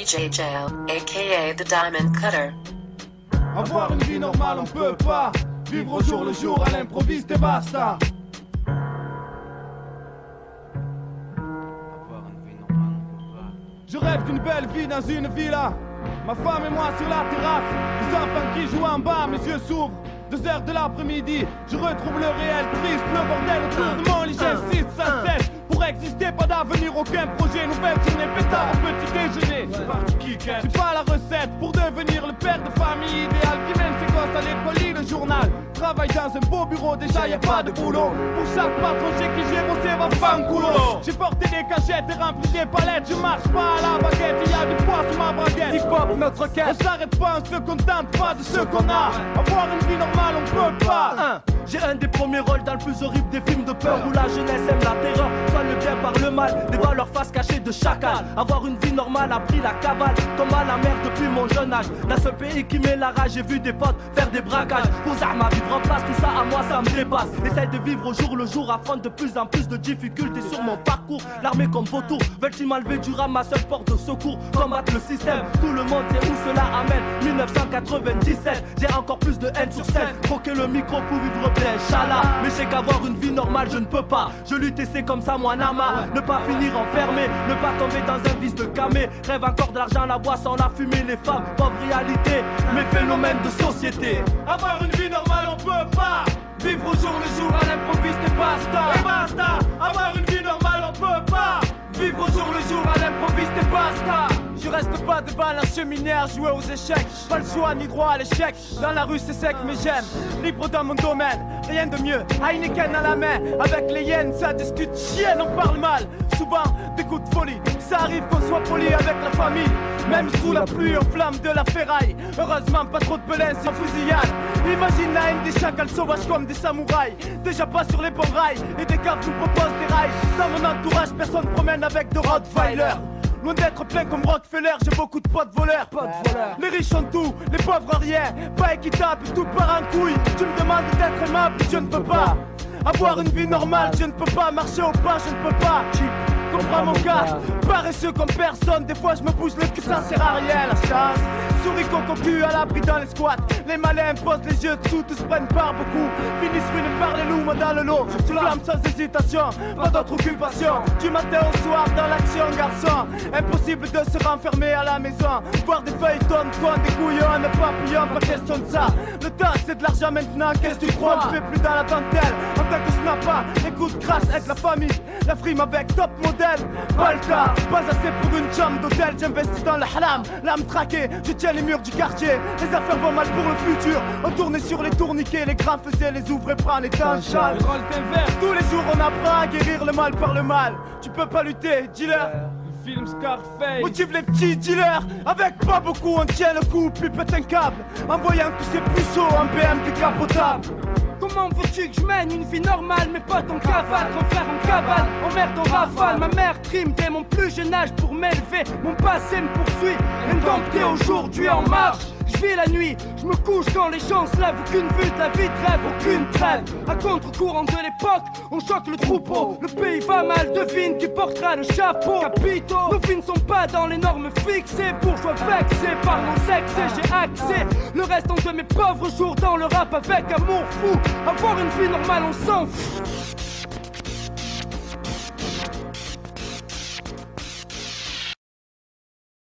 DJ Jail, aka The Diamond Cutter. Avoir une vie normale on peut pas. Vivre au jour le jour à l'improviste et basta. Je rêve d'une belle vie dans une villa. Ma femme et moi sur la terrasse. Les enfants qui jouent en bas, mes yeux s'ouvrent. 2 heures de l'après-midi, je retrouve le réel triste. Le bordel autour de mon lit, j'insiste sans cesse. Pour exister, pas d'avenir, aucun projet. Nouvelle journée, pétard au petit déjeuner. C'est pas la recette pour devenir le père de famille idéal qui mène ses gosses à l'école, lit le journal. Travaille dans un beau bureau, déjà y a pas de boulot. Pour chaque patron chez qui j'ai bossé va fanculo. J'ai porté des cachettes et rempli des palettes. Je marche pas à la baguette, il y a du poids sur ma braguette. Hip-hop, notre quête. On s'arrête pas, on se contente pas de ce qu'on a. Avoir une vie normale, on peut pas. J'ai un des premiers rôles dans le plus horrible des films de peur où la jeunesse aime la terreur, soit le bien par le mal, des valeurs face cachée de chacal. Avoir une vie normale a pris la cavale, comme à la mer depuis mon jeune âge. D'un seul pays qui met la rage, j'ai vu des potes faire des braquages. Pour ma vivre en place, tout ça à moi ça me dépasse. Essaye de vivre au jour le jour, affronte de plus en plus de difficultés sur mon parcours. L'armée comme vautour, veulent-ils m'enlever du rame, ma seule porte de secours, combattre le système. Tout le monde sait où cela amène. 1997, j'ai encore plus de haine sur scène. Croquer le micro pour vivre bien, Inch'Allah. Mais j'ai qu'avoir une vie normale, je ne peux pas. Je lutte et c'est comme ça, moi, Nama. Ne pas finir enfermé, ne pas tomber dans un vice de camé. Rêve encore de l'argent, la boisson, la fumée, les femmes. Pauvre réalité, mes phénomènes de société. Avoir une vie normale, on peut pas. Vivre au jour le jour à l'improviste et basta. Et basta. Avoir une vie normale, on peut pas. Vivre au jour le jour à l'improviste et basta. Je reste pas devant la cheminée à jouer aux échecs. Pas le choix ni droit à l'échec. Dans la rue c'est sec mais j'aime. Libre dans mon domaine, rien de mieux. Heineken à la main, avec les hyènes ça discute. Chienne on parle mal, souvent des coups de folie. Ça arrive qu'on soit poli avec la famille. Même sous la pluie aux flammes de la ferraille. Heureusement pas trop de pelins sans fusillade. Imagine la haine des chacals sauvages comme des samouraïs. Déjà pas sur les bons rails. Et des caves nous proposent des rails. Dans mon entourage personne promène avec de Rottweiler. Loin d'être plein comme Rockefeller, j'ai beaucoup de potes voleurs. Les riches ont tout, les pauvres rien. Pas équitable, tout part en couille. Tu me demandes d'être aimable, je ne peux pas. Avoir une vie normale, je ne peux pas. Marcher au pas, je ne peux pas. Comprends mon cas, paresseux comme personne. Des fois je me bouge le cul, ça sert à rien la chasse. Souris coco-cul à l'abri dans les squats. Les malins posent les yeux dessous, tous prennent par beaucoup. Finissent ruinés par les loups, moi dans le lot. Je flamme sans hésitation, pas d'autre occupation. Du matin au soir dans l'action garçon. Impossible de se renfermer à la maison. Voir des feuilletons, des couillons, des papillons, pas question de ça. Le temps c'est de l'argent maintenant, qu'est-ce que tu crois? Je fais plus dans la dentelle, en tant que je n'ai pas. Écoute crasse avec la famille, la frime avec top modèle. Pas le cas, pas assez pour une chambre d'hôtel. J'investis dans le haram, l'âme traquée. Je tiens les murs du quartier, les affaires vont mal pour le futur. On tournait sur les tourniquets, les grands faisaient les ouvres et prendre les temps châle. Tous les jours on apprend à guérir le mal par le mal. Tu peux pas lutter, dealer. Film Scarface motive les petits dealers. Avec pas beaucoup on tient le coup, plus pète un câble. En voyant tous ces puceaux en BM décapotable. Comment veux-tu que je mène une vie normale? Mes potes en cavale, grand frère en cabale, en merde en rafale. Ma mère trime dès mon plus jeune âge pour m'élever. Mon passé me poursuit, indompté aujourd'hui en marche. Je vis la nuit, je me couche quand les gens se lèvent. Aucune vue de la vie de rêve, aucune trêve. À contre-courant de l'époque, on choque le troupeau. Le pays va mal, devine qui portera le chapeau. Capitaux, nos vies ne sont pas dans les normes fixées. Bourgeois vexés par nos excès, j'ai accès. Le restant de mes pauvres jours dans le rap avec amour fou. Avoir une vie normale, on s'en fout.